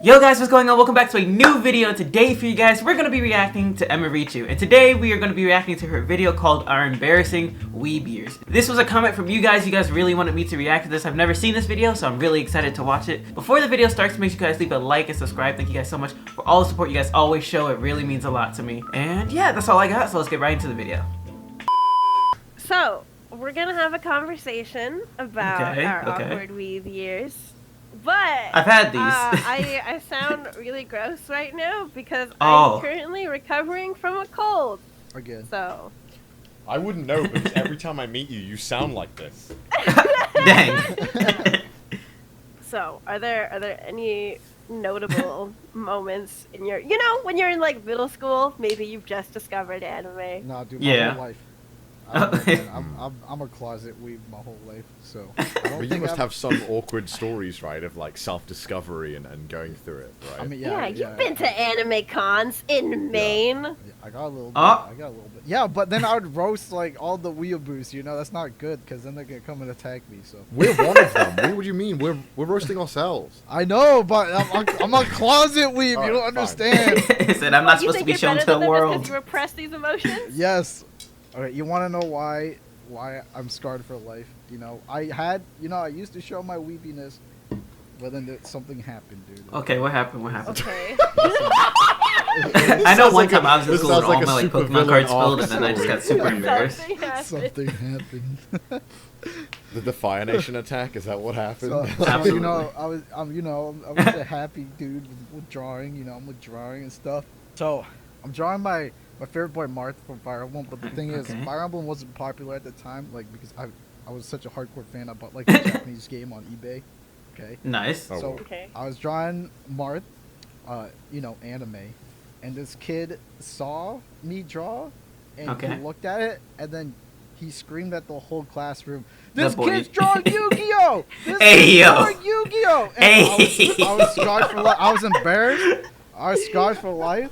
Yo guys, what's going on? Welcome back to a new video. Today for you guys, we're going to be reacting to Emirichu. And today we are going to be reacting to her video called Our Embarrassing Weeb Years. This was a comment from you guys. You guys really wanted me to react to this. I've never seen this video, so I'm really excited to watch it. Before the video starts, make sure you guys leave a like and subscribe. Thank you guys so much for all the support you guys always show. It really means a lot to me. And yeah, that's all I got, so let's get right into the video. So, we're going to have a conversation about our awkward Weeb years. But I've had these. I sound really gross right now because I'm currently recovering from a cold. Again. So I wouldn't know because every time I meet you, you sound like this. Dang. So, are there any notable moments in your, when you're in like middle school, maybe you've just discovered anime? Nah, dude, my whole life. I'm a closet weeb my whole life, so. But you must have some awkward stories, right, of like self-discovery and going through it, right? I mean, you've been to anime cons in Maine. Yeah, I got a little bit. I got a little bit. Yeah, but then I would roast like all the weeaboos, that's not good because then they're gonna come and attack me. So. We're one of them. What do you mean? We're roasting ourselves. I know, but I'm a closet weeb. Right, you don't understand. He said I'm not supposed to be shown to the world. Because you repress these emotions? Yes. Okay, you want to know why I'm scarred for life? I used to show my weepiness, but then something happened, dude. Okay, what happened? What happened? Okay. I know one time I was in school with all my like Pokemon cards filled, and then I just got super embarrassed. Something happened. Did the Fire Nation attack? Is that what happened? So I was a happy dude with drawing. I'm with drawing and stuff. So I'm drawing my favorite boy Marth from Fire Emblem, but the thing is, Fire Emblem wasn't popular at the time, like because I was such a hardcore fan. I bought like the Japanese game on eBay. Okay. Nice. So I was drawing Marth, anime, and this kid saw me draw, and he looked at it, and then he screamed at the whole classroom, "This kid's drawing Yu-Gi-Oh! This kid's drawing Yu-Gi-Oh!" And I was scarred for life. I was embarrassed. I was scarred for life.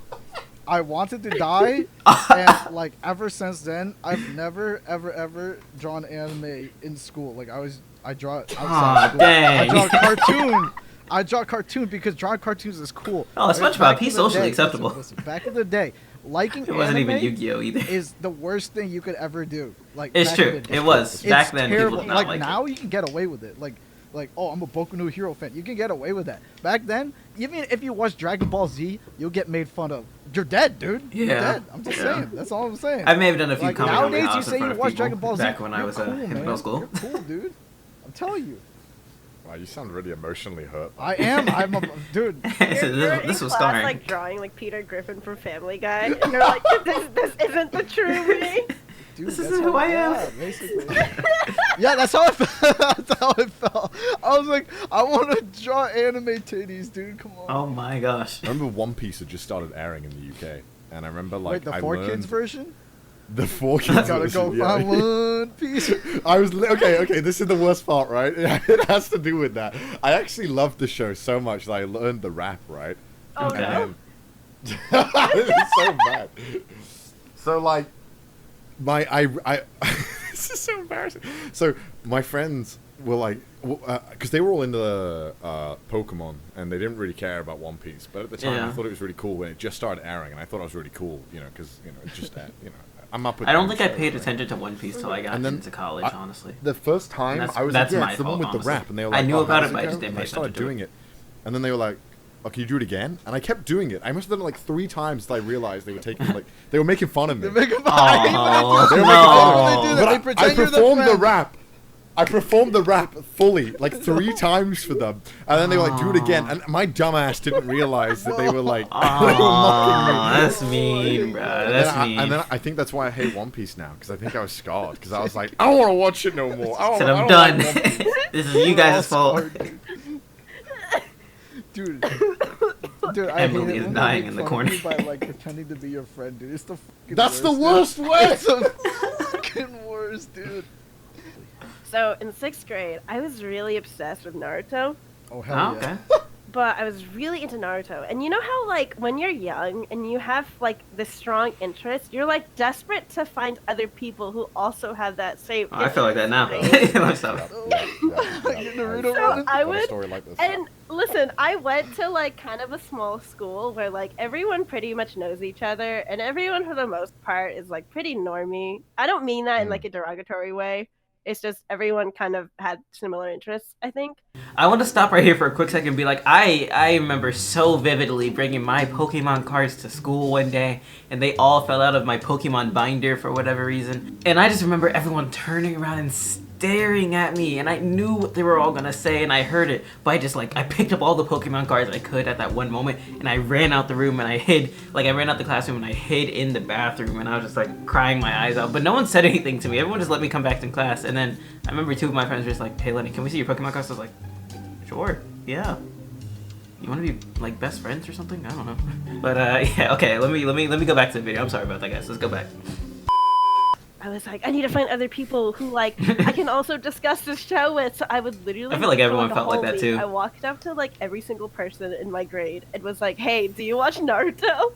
I wanted to die, and like ever since then, I've never ever drawn anime in school. Like I draw outside school. Dang. I draw a cartoon. I draw a cartoon because drawing cartoons is cool. Oh, SpongeBob, he's socially acceptable. Listen, back in the day, liking it wasn't even Yu-Gi-Oh either. Is the worst thing you could ever do. Like it's true. It was back then. Terrible. People did not like now, you can get away with it. Like, oh, I'm a Boku no Hero fan. You can get away with that. Back then, even if you watch Dragon Ball Z, you'll get made fun of. You're dead, dude. You're dead. I'm just saying. That's all I'm saying. I may have done a few comments nowadays, you say you watch Dragon Ball Z back when I was in middle school. You're cool, dude. I'm telling you. Wow, you sound really emotionally hurt. I am. I'm a dude. This was scarring. Like drawing like Peter Griffin from Family Guy, and you're like, this isn't the true me. Dude, this isn't who I am. Basically. Yeah, that's how I felt. That's how I felt. I was like, I want to draw anime titties, dude. Come on. Oh my gosh. I remember One Piece had just started airing in the UK, and I remember like the 4Kids version. The 4Kids gotta version. Go find One Piece. I was okay. This is the worst part, right? It has to do with that. I actually loved the show so much that I learned the rap, right? Okay. This is so bad. So like. This is so embarrassing. So my friends were like, because they were all into Pokemon and they didn't really care about One Piece. But at the time, I thought it was really cool when it just started airing, and I thought it was really cool, because it just, I'm up with. I don't think I paid attention to One Piece till I got into college, honestly. The first time I was that's like, my it's the fault, one with the rap, and they were like, I knew about it, but I just didn't pay attention to it. I started doing it, and then they were like, "Oh, can you do it again?" And I kept doing it. I must have done it like 3 times until I realized they were they were making fun of me. They making fun of me. But I performed the rap. I performed the rap fully, like 3 times for them, and then they were like, "Do it again." And my dumbass didn't realize that they were like, they were mocking me. That's mean, bro. That's mean. And then I think that's why I hate One Piece now, because I think I was scarred, because I was like, I don't want to watch it no more. I'm done. This is you guys' fault. Dude, I Emily is dying in the corner. By like pretending to be your friend, dude. It's the fucking That's worst, the worst way. It's the fucking worst, dude. So in 6th grade, I was really obsessed with Naruto. Oh hell okay. but I was really into Naruto. And you know how, like, when you're young and you have, like, this strong interest, you're, like, desperate to find other people who also have that same I feel like that now. right? Let's stop. Naruto So running? I Got a would, story like this. and listen, I went to, like, kind of a small school where, like, everyone pretty much knows each other, and everyone, for the most part, is, like, pretty normie. I don't mean that in, like, a derogatory way. It's just everyone kind of had similar interests, I think. I want to stop right here for a quick second and be like, I remember so vividly bringing my Pokemon cards to school one day, and they all fell out of my Pokemon binder for whatever reason. And I just remember everyone turning around and staring at me, and I knew what they were all gonna say, and I heard it, but I just, like, I picked up all the Pokemon cards I could at that one moment, and I ran out the room, and I hid, like, I ran out the classroom, and I hid in the bathroom, and I was just, like, crying my eyes out, but no one said anything to me. Everyone just let me come back to class, and then I remember two of my friends were just like, hey, Lenny, can we see your Pokemon cards? I was like, sure, yeah. You want to be, like, best friends or something? I don't know. But, yeah, okay, let me go back to the video. I'm sorry about that, guys. Let's go back. I was like, I need to find other people who, like, I can also discuss this show with. So I would literally. I feel like go everyone into felt like that, Holby. too. I walked up to, like, every single person in my grade and was like, hey, do you watch Naruto?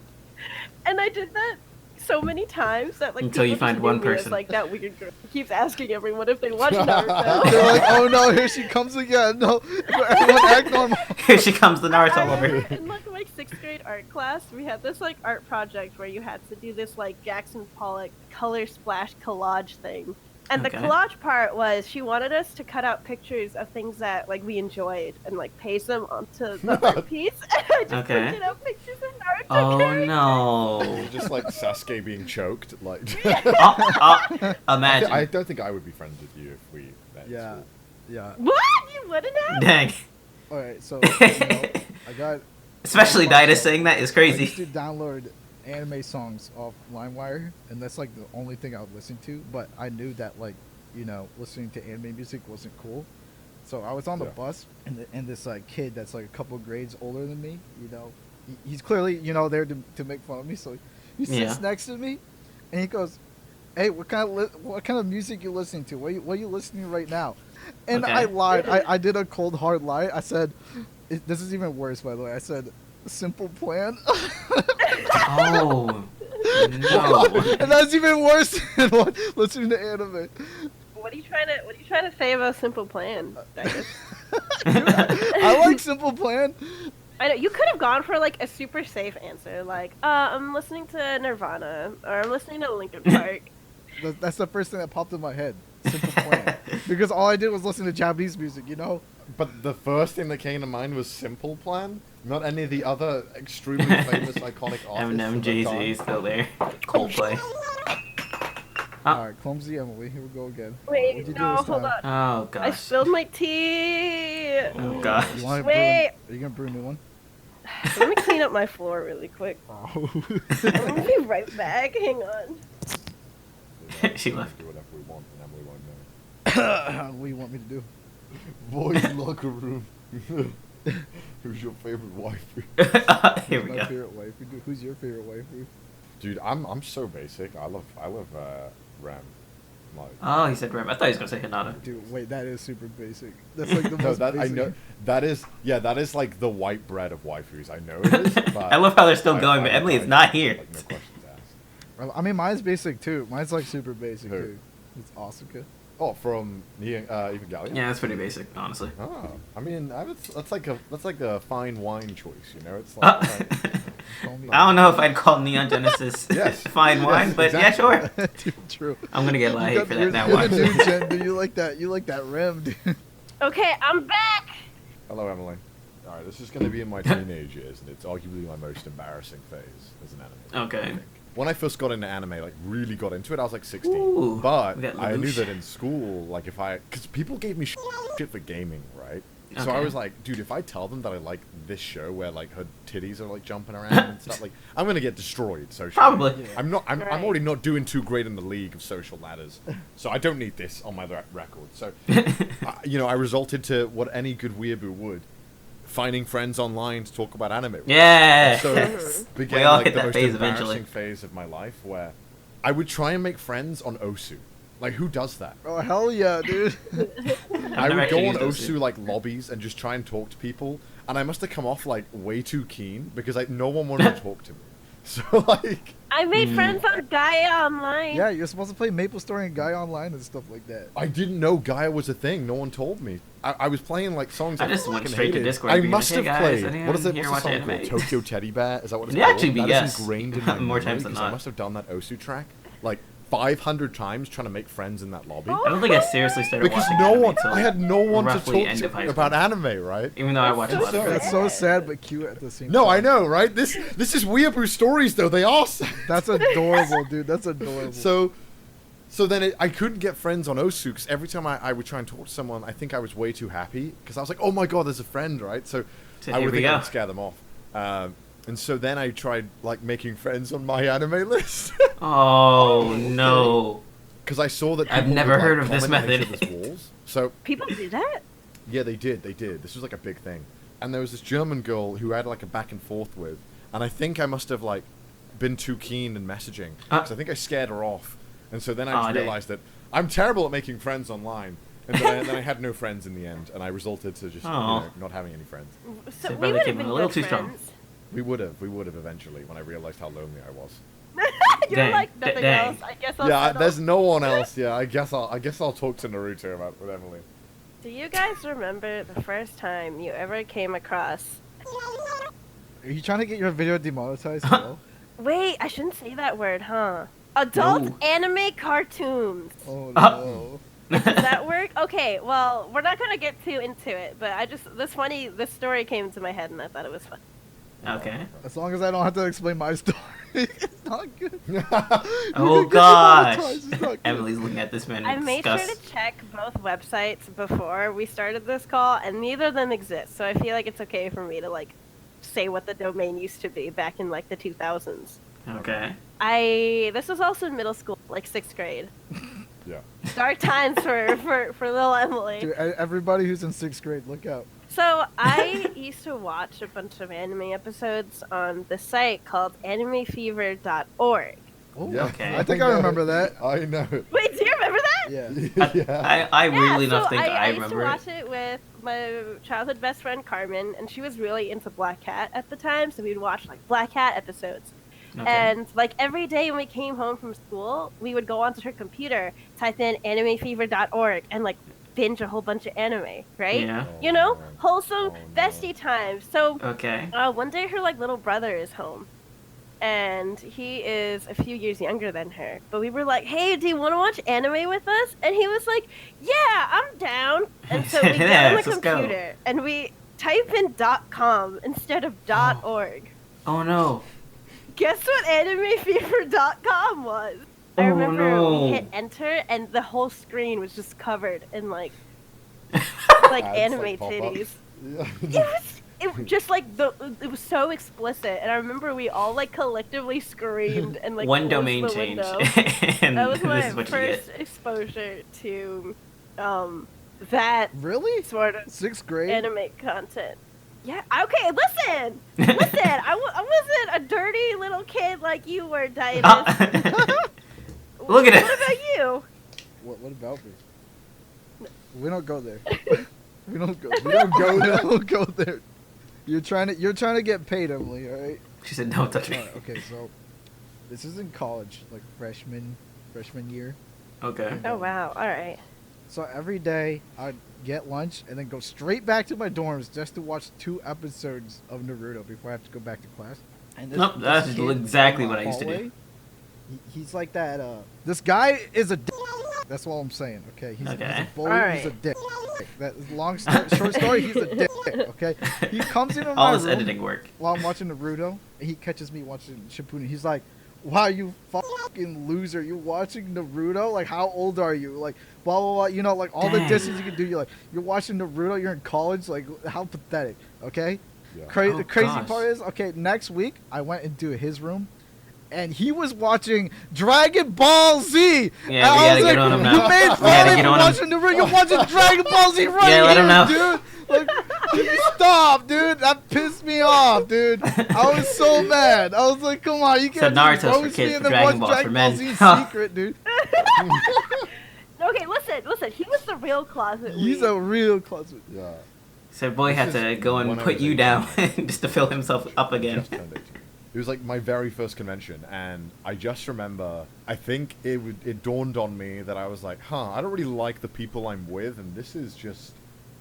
And I did that so many times that, like, Until you people find just one knew me as, person. like, that weird girl who keeps asking everyone if they watch Naruto. They're like, oh no, here she comes again. No, everyone act normal. Here she comes, the Naruto I lover. remember in, like, my 6th grade art class, we had this, like, art project where you had to do this, like, Jackson Pollock color splash collage thing. And Okay. the collage part was she wanted us to cut out pictures of things that, like, we enjoyed and, like, paste them onto the art piece. And I just Okay. printed out pictures of Naruto Oh characters. no. Just like Sasuke being choked, like. Imagine. I don't think I would be friends with you if we met in Yeah, school. yeah. What? You wouldn't have? Dang. All right, so I got. Especially Dida saying that is I crazy. used to download anime songs off LimeWire, and that's like the only thing I would listen to. But I knew that, like, listening to anime music wasn't cool. So I was on the Yeah. bus, and this like kid that's like a couple grades older than me, he's clearly there to make fun of me. So he sits Yeah. next to me, and he goes, "Hey, what kind of music you listening to? What are you listening to right now?" And Okay. I lied. I did a cold hard lie. I said, "This is even worse, by the way." I said, "Simple Plan." Oh no. And that's even worse than listening to anime. What are you trying to say about Simple Plan, Dida? I like Simple Plan. I know you could have gone for, like, a super safe answer, like, I'm listening to Nirvana or I'm listening to Linkin Park. That's the first thing that popped in my head. Simple Plan. Because all I did was listen to Japanese music, But the first thing that came to mind was Simple Plan, not any of the other extremely famous iconic artists. Eminem, of the time. Jay-Z still there. Coldplay. Alright, Clumsy Emily, here we go again. Wait, What'd you do no, this hold time? on. Oh I gosh. spilled my tea. Oh gosh. You want to Wait. Are you gonna brew a new one? Let me clean up my floor really quick. Oh. I'm gonna be right back. Hang on. She left. Do whatever we want, and Emily won't know. What do you want me to do? Boys locker room. Who's your favorite waifu? Here we My go. favorite waifu. Who's your favorite waifu? Dude, I'm so basic. I love Ram. Like, Oh, he said Rem. I thought he was gonna say Hinata. Dude, wait, that is super basic. That's like the no, most that basic. I know. That is like the white bread of waifus. I know it is. But I love how they're still I- going, I- but Emily I- is not here. Like, no questions asked. I mean, mine's basic too. Mine's like super basic Who? too. It's Asuka. Oh, from Evangelion. Yeah, that's pretty basic, honestly. Oh, I mean, that's like a fine wine choice, It's Uh, like, Call me- I don't know if I'd call Neon Genesis Yes. fine wine, Yes, but exactly. yeah, sure. Dude, true. I'm gonna get a lot of You hate for got- that now. you're Watch. the new gen, dude. You like that? You like that rim, dude? Okay, I'm back. hello, Emily. All right, this is going to be in my teenage years, and it's arguably my most embarrassing phase as an anime. Okay. I think. When I first got into anime, like really got into it, I was like 16. Ooh, But we got I knew Lelouch. that in school, like because people gave me shit for gaming, right? So I Okay. was like, dude, if I tell them that I like this show where like her titties are like jumping around and stuff, like I'm gonna get destroyed socially. Probably. Yeah. I'm not. I'm Right. already not doing too great in the league of social ladders, so I don't need this on my record. So, I resulted to what any good weeaboo would, finding friends online to talk about anime. with. Yeah. So began We all like hit the that most phase embarrassing eventually. phase of my life where I would try and make friends on Osu. Like, who does that? Oh hell yeah, dude! I never would go actually on used Osu. Osu like lobbies and just try and talk to people. and I must have come off like way too keen because like no one wanted to talk to me. So like, I made friends on Gaia Online. Yeah, you're supposed to play MapleStory and Gaia Online and stuff like that. I didn't know Gaia was a thing. No one told me. I was playing like songs. I just went fucking straight to hated. Discord. I being must like, have hey guys, played. What is it? here What's the watch song called? Animates? Tokyo Teddy Bear? Is that what it's It called? actually be, That yes. is ingrained in my More memory times than because I not. must have done that Osu track like 500 times trying to make friends in that lobby. I don't think I seriously started Because watching no anime one, till I had no one to roughly talk end of high to school. about anime, right? Even though I watch a lot of That's so sad but cute at the same time. No, I know, right? This is weeaboo stories, though. They are sad. That's adorable, dude. That's adorable. So then I couldn't get friends on Osu because every time I would try and talk to someone, I think I was way too happy because I was like, oh my god, there's a friend, right? So I would think I would scare them off. And so then I tried like making friends on my anime list. Oh no. Because I saw that I've people never would, heard like, of this comment on each method. other's walls. So People do that? yeah, they did. This was like a big thing. And there was this German girl who I had like a back and forth with, and I think I must have like been too keen in messaging because I think I scared her off. And so then I just realized that I'm terrible at making friends online. And then I had no friends in the end, and I resulted to just not having any friends. So They we probably would have came been a little good too strong. friends. We would have eventually when I realized how lonely I was. You're Dang, like nothing dang. else. I guess I'll Yeah, settle. there's no one else. Yeah, I guess I'll talk to Naruto about with Emily. Do you guys remember the first time you ever came across? Are you trying to get your video demonetized? Still? Wait, I shouldn't say that word, huh? Adult No. anime cartoons. Oh no. Does that work? Okay, well, we're not gonna get too into it, but this story came to my head and I thought it was fun. Okay. As long as I don't have to explain my story, it's not good. Oh get gosh. demonetized, it's not good. Emily's looking at this man I in made sure disgust. to check both websites before we started this call, and neither of them exist, so I feel like it's okay for me to, like, say what the domain used to be back in, like, the 2000s. Okay. This was also in middle school, like 6th grade. Yeah. Dark times for little Emily. Dude, everybody who's in 6th grade, look out. So I used to watch a bunch of anime episodes on the site called animefever.org. Oh, Yeah. Okay. I think I remember that. I know. Wait, do you remember that? Yeah. Yeah. I weirdly Yeah, enough so think I used to remember it. watch it with my childhood best friend Carmen, and she was really into Black Hat at the time, so we'd watch like Black Hat episodes. Okay. And like every day when we came home from school, we would go onto her computer, type in animefever.org, and like binge a whole bunch of anime, right? Yeah. You know, wholesome Oh, no. bestie times. So Okay. one day her like little brother is home, and he is a few years younger than her. But we were like, "Hey, do you want to watch anime with us?" And he was like, "Yeah, I'm down." And so we get on the Yes, let's go. computer and we type in .com instead of .org. Oh no. Guess what animefever.com was? I Oh, remember no. we hit enter and the whole screen was just covered in like like Ads, anime like, pop up. titties. Yeah. It was just like it was so explicit, and I remember we all like collectively screamed and like One closed domain the change. window. And That was my this is what you get. first exposure to that Really? sort of 6th grade? anime content. Yeah. Okay. Listen. I wasn't a dirty little kid like you were, Diana. Look at it. What about you? What about me? We don't go there. We don't go there. We don't go there. You're trying to get paid, Emily, alright? She said, "Don't touch me." Alright, okay, so this is in college, like freshman year. Okay. Oh wow. All right. So every day I'd get lunch and then go straight back to my dorms just to watch 2 episodes of Naruto before I have to go back to class. And Nope, that's kid exactly in my what I used to do. hallway, He's like that. This guy is a dick. That's all I'm saying. Okay. He's Okay. a bully. All He's a right. dick. That is short story. He's a dick. Okay. He comes into my All this room editing work. while I'm watching Naruto. And he catches me watching Shippuden. He's like, "Wow, you fucking loser! You're watching Naruto? Like, how old are you? Like, blah blah blah. You know, like all the Dang. distance you can do. You're watching Naruto. You're in college. Like, how pathetic. Okay. Yeah. Oh, The crazy gosh. part is, okay, next week I went into his room, and he was watching Dragon Ball Z. Yeah, And we I gotta was get like, on him you now. made We fun gotta of get me on him. watching Naruto. You're watching Dragon Ball Z right Yeah, let him know. here, dude. Like, stop, dude. That pissed me off, dude. I was so mad. I was like, come on, you So can't Naruto's just for roast kids, me and for then Dragon watch Ball's for Dragon Ball men. Z in secret, dude. Okay. Listen. He was the real closet. He's weeb. a real closet. Yeah. So boy had to go and put you down just to fill himself up again. It was like my very first convention, and I just remember, I think it dawned on me that I was like, I don't really like the people I'm with, and this is just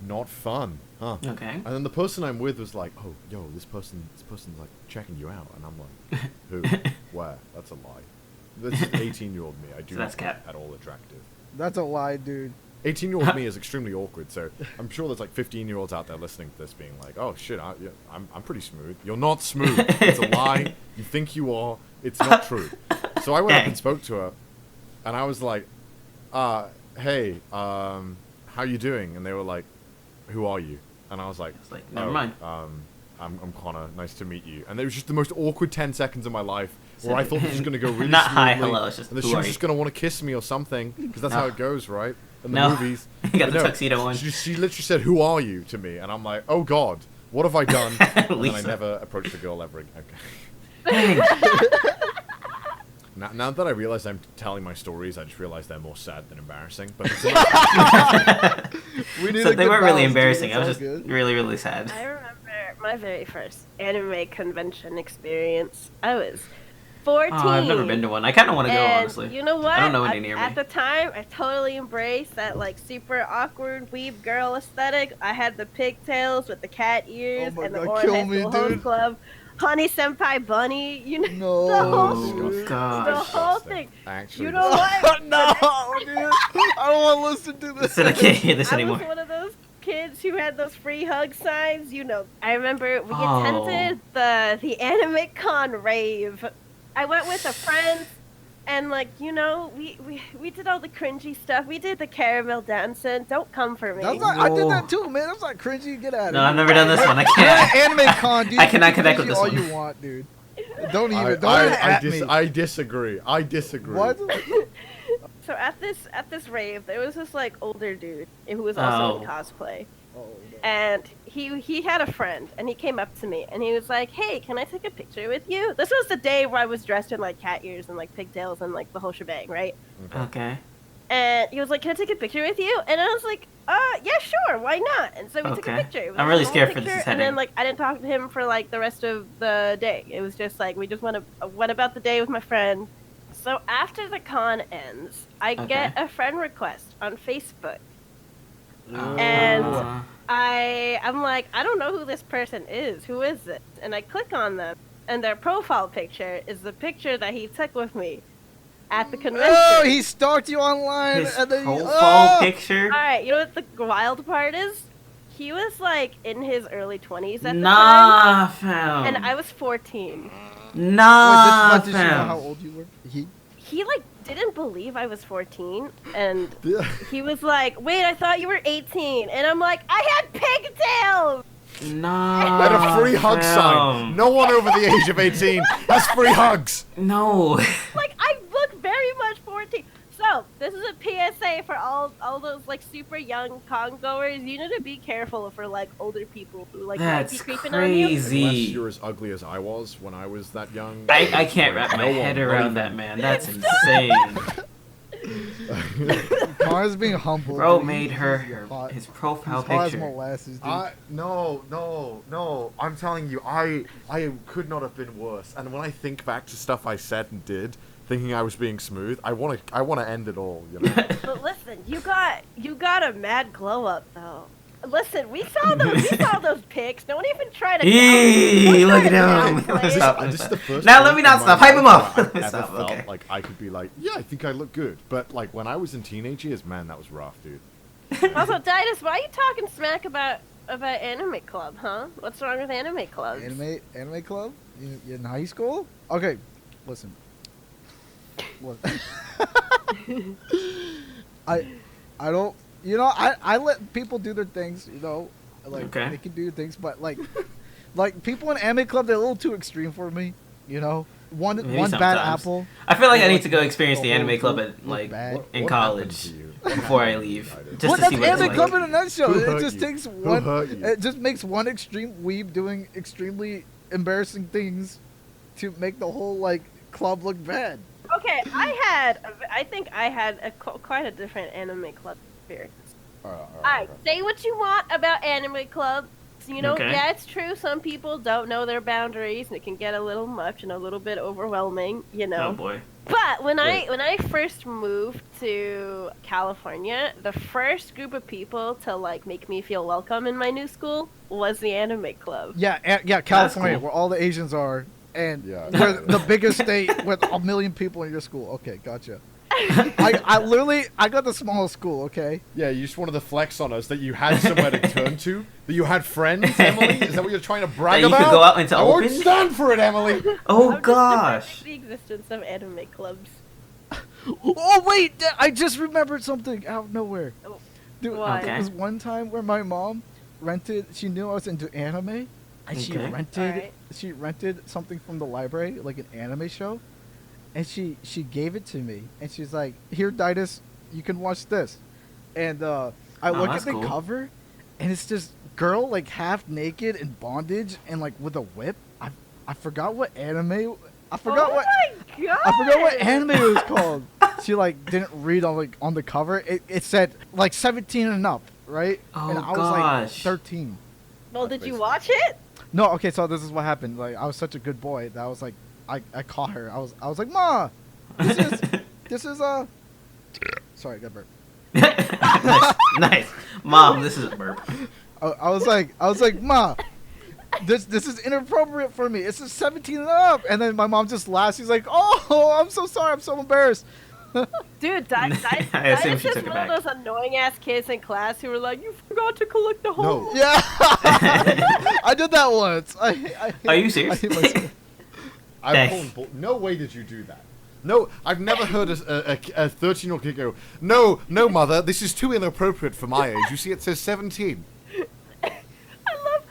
not fun. Okay. And then the person I'm with was like, oh, yo, this person's like checking you out, and I'm like, who? Where? That's a lie. This is 18-year-old me. I do not find at all attractive. That's a lie, dude. 18-year-old me is extremely awkward, so I'm sure there's like 15-year-olds out there listening to this being like, oh shit, I'm pretty smood. You're not smooth. It's a lie. You think you are. It's not true. So I went up and spoke to her, and I was like, hey, how you doing? And they were like, who are you? And I was like, never mind. I'm Connor. Nice to meet you. And it was just the most awkward 10 seconds of my life where I thought this was going to go really not smoothly. Hi, hello. It's just, and then she was just going to want to kiss me or something, because that's how it goes, right? In the movies. You got the tuxedo on. She literally said, who are you, to me? And I'm like, oh god, what have I done? And then I never approached a girl ever again. Okay. Now that I realize I'm telling my stories, I just realize they're more sad than embarrassing. But so they weren't really embarrassing. I was just really, really sad. I remember my very first anime convention experience. I was 14. Oh, I've never been to one. I kind of want to go, honestly. You know what? I don't know any near me. At the time, I totally embraced that like super awkward weeb girl aesthetic. I had the pigtails with the cat ears and the Orange High School Host Club. Honey Senpai Bunny, you know, the whole thing. Actually, you know what? No, dude, I don't want to listen to this. I can't hear this anymore. I was one of those kids who had those free hug signs. You know, I remember we attended the Anime Con rave. I went with a friend, and like, you know, we did all the cringy stuff. We did the caramel dancing. Don't come for me. That's not, I did that too, man. That's not cringy. Get out of here. No, I've never done this one. I can't. Anime Con, dude. I cannot connect with this all one. You want, dude. Don't even at me. I disagree. What? So at this rave, there was this like older dude who was also in cosplay. And he had a friend, and he came up to me, and he was like, hey, can I take a picture with you? This was the day where I was dressed in, like, cat ears and, like, pigtails and, like, the whole shebang, right? Okay. And he was like, can I take a picture with you? And I was like, yeah, sure, why not? And so we took a picture. I'm really scared for this setting. And then, like, I didn't talk to him for, like, the rest of the day. It was just, like, we just went about the day with my friend. So after the con ends, I get a friend request on Facebook. And I'm like, I don't know who this person is. Who is it? And I click on them, and their profile picture is the picture that he took with me at the convention. Oh, he stalked you online. His and then profile picture? Alright, you know what the wild part is? He was, like, in his early 20s at the time. Fam. And I was 14. Wait, did you know how old you were? He like didn't believe I was 14, and he was like, wait, I thought you were 18. And I'm like, I had pigtails! Nah. Had a free hug sign. No one over the age of 18 has free hugs. No. Like, I look very much 14. So, this is a PSA for all those, like, super young con goers. You need to be careful for, like, older people who, like, might be creeping on you. Unless you're as ugly as I was when I was that young. I can't wrap my head around that, man. That's insane. Connor's being humble. Bro made her his profile picture. No. I'm telling you, I could not have been worse. And when I think back to stuff I said and did, thinking I was being smooth, I want to end it all, you know. But listen, you got a mad glow up though. Listen, we saw those pics. Don't even try to. Look at him. Now let me not stop. Hype him up. I felt like I could be like, yeah, I think I look good. But like when I was in teenage years, man, that was rough, dude. Also, Titus, why are you talking smack about Anime Club, huh? What's wrong with anime clubs? Anime Club? In high school? Okay, listen. I don't, you know, I let people do their things, you know, like they can do things, but like people in anime club, they're a little too extreme for me, you know. One bad apple. I feel like I need to go experience the anime club at like in college before I leave. Just to see what anime it's club like. in a nutshell. It just takes one. It just makes one extreme weeb doing extremely embarrassing things to make the whole like club look bad. Okay, I think I had quite a different anime club experience. Alright, say what you want about anime club. You know, Okay. yeah, it's true. Some people don't know their boundaries, and it can get a little much and a little bit overwhelming. You know. Oh boy. But when I first moved to California, the first group of people to like make me feel welcome in my new school was the anime club. Yeah, California, cool. where all the Asians are, and Yeah. we're the biggest state with 1 million people in your school. Okay, gotcha. I got the smallest school. Okay. Yeah, you just wanted to flex on us that you had somewhere to turn to, that you had friends, Emily. Is that what you're trying to brag That you about? could go out into I won't open? stand for it, Emily. Oh I'm gosh. just defending the existence of anime clubs. Oh wait, I just remembered something out of nowhere. Oh, Dude, what? there was one time where my mom rented. She knew I was into anime, and she Okay. rented. Alright. She rented something from the library, like an anime show, and she gave it to me, and she's like, "Here, Ditus, you can watch this." And I look at that's the cool. cover, and it's this girl like half naked in bondage and like with a whip. I forgot what anime. I forgot oh what. my god! I forgot what anime it was called. She like didn't read on the cover. It said like 17 and up, right? Oh, and I was gosh. like 13. Well, did you watch it? No, okay, so this is what happened. Like I was such a good boy that I was like I caught her. I was like, "Ma, this is sorry, I got burp." Nice. Mom, this is a burp. I was like, "Ma, this is inappropriate for me. It's 17 and up." And then my mom just laughs. She's like, "Oh, I'm so sorry. I'm so embarrassed." Dude, I assume she is took it one back. of those annoying ass kids in class who were like, "You forgot to collect the whole." Yeah, I did that once. Are you serious? I hate myself. No way did you do that. No, I've never heard a 13-year-old kid go, no, mother, this is too inappropriate for my age. You see, it says 17. I love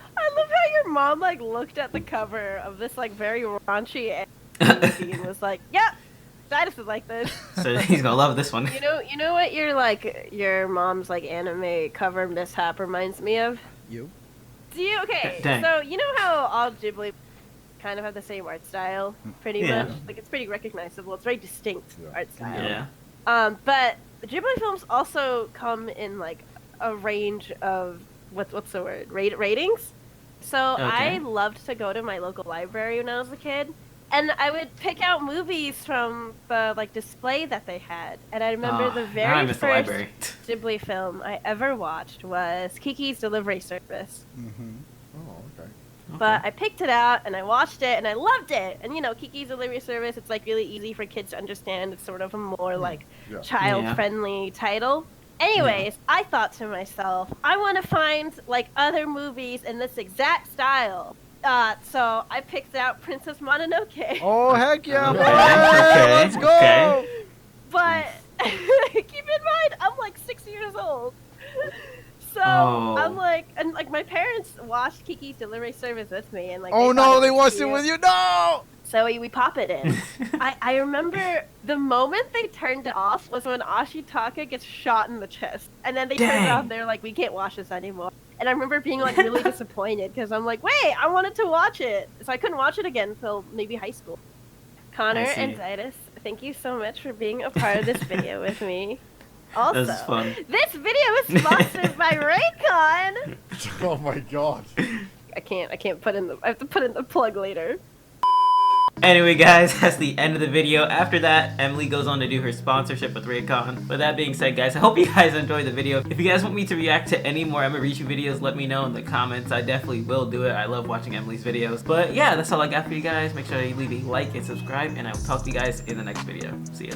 how your mom like looked at the cover of this like very raunchy movie and was like, "Yep, Ditus is like this." So he's gonna love this one. You know what your mom's like anime cover mishap reminds me of? You? Do you okay? Dang. So you know how all Ghibli kind of have the same art style, pretty Yeah. much. Like it's pretty recognizable. It's very distinct art style. Yeah. But the Ghibli films also come in like a range of what's the word? Ratings. So I loved to go to my local library when I was a kid, and I would pick out movies from the like display that they had. And I remember the now I very miss the first library. Ghibli film I ever watched was Kiki's Delivery Service. Mm-hmm. Oh, okay. But I picked it out and I watched it and I loved it. And you know, Kiki's Delivery Service, it's like really easy for kids to understand. It's sort of a more like Yeah. child-friendly title. Anyways, I thought to myself, I want to find like other movies in this exact style. So I picked out Princess Mononoke. Oh heck yeah! Okay, boy! okay, Let's go. okay. But keep in mind, I'm like 6 years old. So Oh. I'm like, and like my parents watched Kiki's Delivery Service with me, and like. Oh thought no, it they was watched it cute. with you. No. So we pop it in. I remember the moment they turned it off was when Ashitaka gets shot in the chest, and then they turned it Dang. off. They're like, "We can't watch this anymore." And I remember being like really disappointed because I'm like, "Wait, I wanted to watch it," so I couldn't watch it again until maybe high school. Connor see. and Titus, thank you so much for being a part of this video with me. Also, This is fun. this video is sponsored by Raycon. Oh my god. I can't put in the. I have to put in the plug later. Anyway, guys, that's the end of the video. After that, Emily goes on to do her sponsorship with Raycon. With that being said, guys, I hope you guys enjoyed the video. If you guys want me to react to any more Emirichu videos, let me know in the comments. I definitely will do it. I love watching Emily's videos. But yeah, that's all I got for you guys. Make sure you leave a like and subscribe, and I will talk to you guys in the next video. See ya.